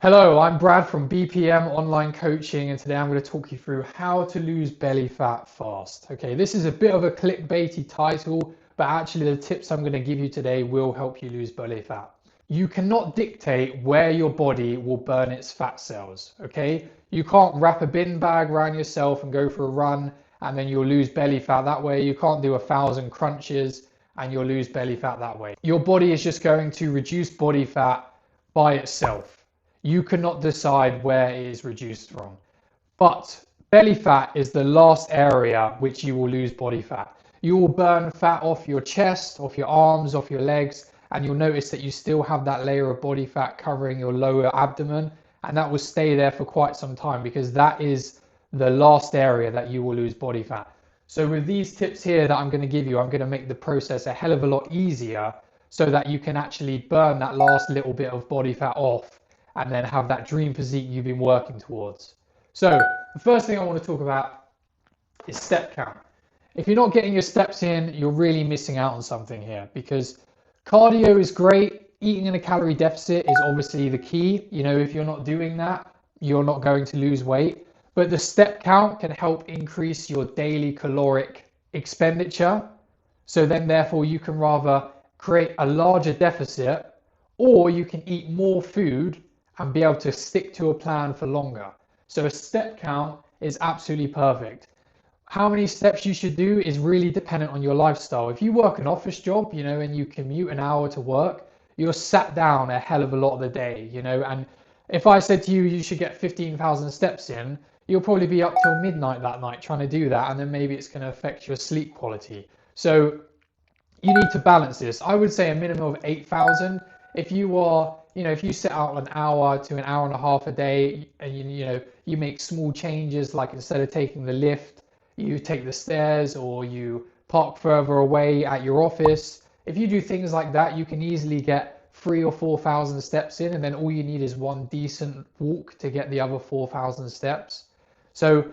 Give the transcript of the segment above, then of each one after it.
Hello, I'm Brad from BPM Online Coaching, and today I'm going to talk you through how to lose belly fat fast. Okay, this is a bit of a clickbaity title, but actually the tips I'm going to give you today will help you lose belly fat. You cannot dictate where your body will burn its fat cells, okay? You can't wrap a bin bag around yourself and go for a run and then you'll lose belly fat that way. You can't do 1,000 crunches and you'll lose belly fat that way. Your body is just going to reduce body fat by itself. You cannot decide where it is reduced from. But belly fat is the last area which you will lose body fat. You will burn fat off your chest, off your arms, off your legs, and you'll notice that you still have that layer of body fat covering your lower abdomen, and that will stay there for quite some time because that is the last area that you will lose body fat. So with these tips here that I'm going to give you, I'm going to make the process a hell of a lot easier so that you can actually burn that last little bit of body fat off and then have that dream physique you've been working towards. So the first thing I want to talk about is step count. If you're not getting your steps in, you're really missing out on something here because cardio is great. Eating in a calorie deficit is obviously the key. You know, if you're not doing that, you're not going to lose weight. But the step count can help increase your daily caloric expenditure. So then therefore you can rather create a larger deficit or you can eat more food and be able to stick to a plan for longer. So a step count is absolutely perfect. How many steps you should do is really dependent on your lifestyle. If you work an office job, you know, and you commute an hour to work, you're sat down a hell of a lot of the day, you know, and if I said to you, you should get 15,000 steps in, you'll probably be up till midnight that night trying to do that. And then maybe it's going to affect your sleep quality. So you need to balance this. I would say a minimum of 8,000. If you are, you know, if you set out an hour to an hour and a half a day and you make small changes, like instead of taking the lift, you take the stairs or you park further away at your office. If you do things like that, you can easily get 3,000 or 4,000 steps in, and then all you need is one decent walk to get the other 4,000 steps. So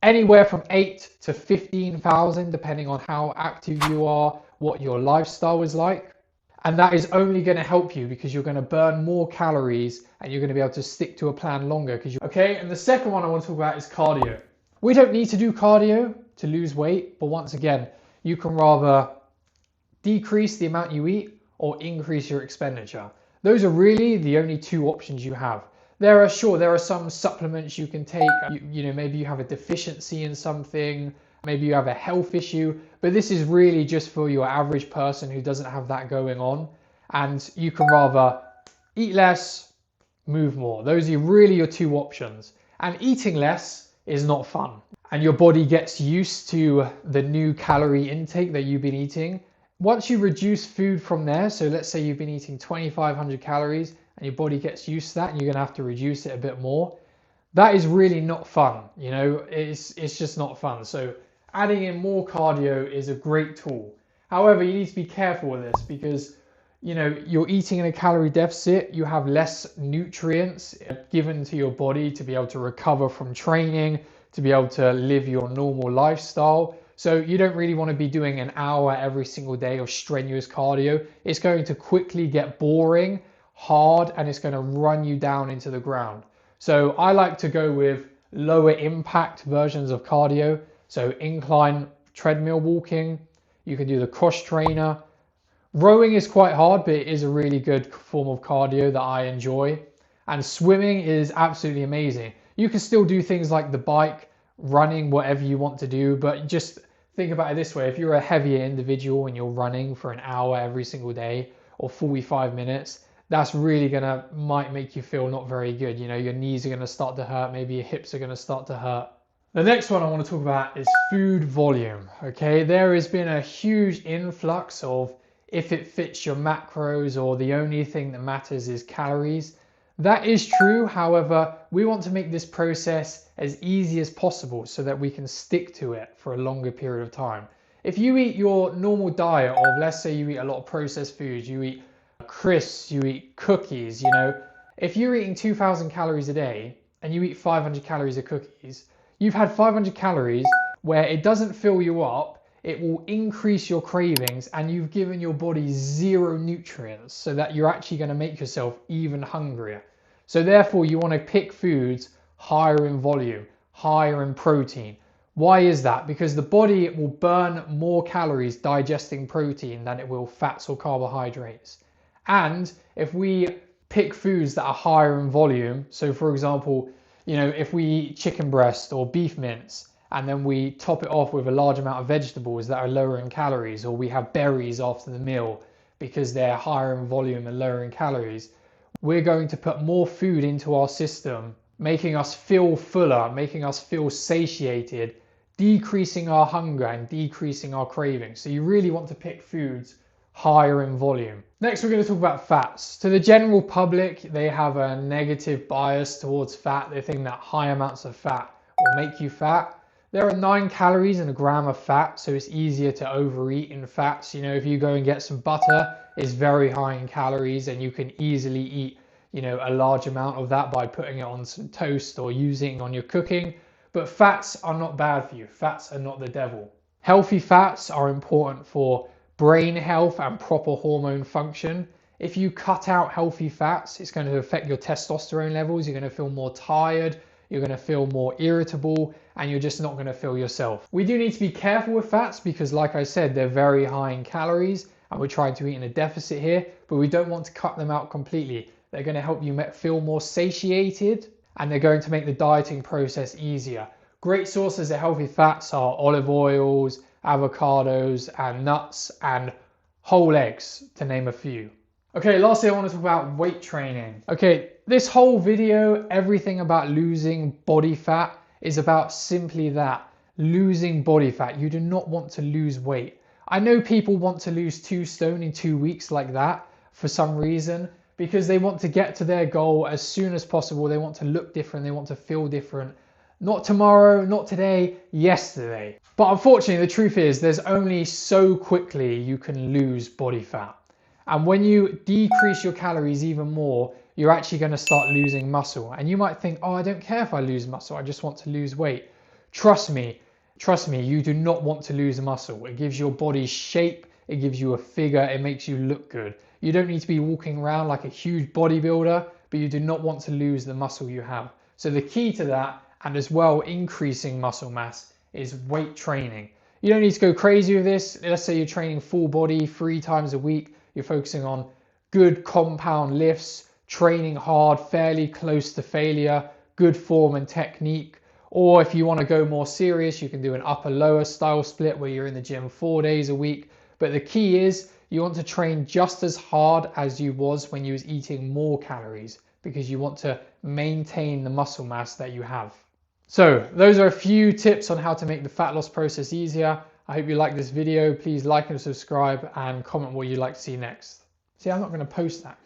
anywhere from 8 to 15,000, depending on how active you are, what your lifestyle is like. And that is only going to help you because you're going to burn more calories and you're going to be able to stick to a plan longer. Okay, and the second one I want to talk about is cardio. We don't need to do cardio to lose weight, but once again, you can rather decrease the amount you eat or increase your expenditure. Those are really the only two options you have. There are some supplements you can take. You know, maybe you have a deficiency in something. Maybe you have a health issue, but this is really just for your average person who doesn't have that going on. And you can rather eat less, move more. Those are really your two options. And eating less is not fun. And your body gets used to the new calorie intake that you've been eating. Once you reduce food from there, so let's say you've been eating 2,500 calories and your body gets used to that and you're gonna have to reduce it a bit more. That is really not fun. You know, it's just not fun. So adding in more cardio is a great tool. However, you need to be careful with this because, you know, you're eating in a calorie deficit, you have less nutrients given to your body to be able to recover from training, to be able to live your normal lifestyle. So you don't really want to be doing an hour every single day of strenuous cardio. It's going to quickly get boring, hard, and it's going to run you down into the ground. So I like to go with lower impact versions of cardio. So incline treadmill walking, you can do the cross trainer. Rowing is quite hard, but it is a really good form of cardio that I enjoy. And swimming is absolutely amazing. You can still do things like the bike, running, whatever you want to do, but just think about it this way. If you're a heavier individual and you're running for an hour every single day or 45 minutes, that's really might make you feel not very good. You know, your knees are gonna start to hurt, maybe your hips are gonna start to hurt. The next one I want to talk about is food volume. Okay, there has been a huge influx of if it fits your macros or the only thing that matters is calories. That is true. However, we want to make this process as easy as possible so that we can stick to it for a longer period of time. If you eat your normal diet of, let's say you eat a lot of processed foods, you eat crisps, you eat cookies, you know, if you're eating 2,000 calories a day and you eat 500 calories of cookies, you've had 500 calories where it doesn't fill you up, it will increase your cravings, and you've given your body zero nutrients so that you're actually going to make yourself even hungrier. So therefore you want to pick foods higher in volume, higher in protein. Why is that? Because the body will burn more calories digesting protein than it will fats or carbohydrates. And if we pick foods that are higher in volume, so for example, if we eat chicken breast or beef mince, and then we top it off with a large amount of vegetables that are lower in calories, or we have berries after the meal because they're higher in volume and lower in calories, we're going to put more food into our system, making us feel fuller, making us feel satiated, decreasing our hunger and decreasing our cravings. So you really want to pick foods higher in volume. Next, we're going to talk about fats. To the general public, they have a negative bias towards fat. They think that high amounts of fat will make you fat. There are 9 calories in a gram of fat, so it's easier to overeat in fats. If you go and get some butter, it's very high in calories and you can easily eat, a large amount of that by putting it on some toast or using it on your cooking. But fats are not bad for you. Fats are not the devil. Healthy fats are important for brain health and proper hormone function. If you cut out healthy fats, it's going to affect your testosterone levels. You're going to feel more tired, you're going to feel more irritable, and you're just not going to feel yourself. We do need to be careful with fats because, like I said, they're very high in calories and we're trying to eat in a deficit here, but we don't want to cut them out completely. They're going to help you feel more satiated and they're going to make the dieting process easier. Great sources of healthy fats are olive oils, avocados, and nuts, and whole eggs, to name a few. Okay, lastly, I want to talk about weight training. Okay, this whole video, everything about losing body fat is about simply that, losing body fat. You do not want to lose weight. I know people want to lose 2 stone in 2 weeks like that for some reason, because they want to get to their goal as soon as possible. They want to look different, they want to feel different. Not tomorrow, not today, yesterday. But unfortunately, the truth is there's only so quickly you can lose body fat. And when you decrease your calories even more, you're actually going to start losing muscle. And you might think, oh, I don't care if I lose muscle, I just want to lose weight. Trust me, you do not want to lose muscle. It gives your body shape, it gives you a figure, it makes you look good. You don't need to be walking around like a huge bodybuilder, but you do not want to lose the muscle you have. So the key to that, and as well increasing muscle mass, is weight training. You don't need to go crazy with this. Let's say you're training full body 3 times a week. You're focusing on good compound lifts, training hard, fairly close to failure, good form and technique. Or if you want to go more serious, you can do an upper-lower style split where you're in the gym 4 days a week. But the key is you want to train just as hard as you was when you was eating more calories, because you want to maintain the muscle mass that you have. So those are a few tips on how to make the fat loss process easier. I hope you like this video. Please like and subscribe and comment what you'd like to see next. See, I'm not going to post that.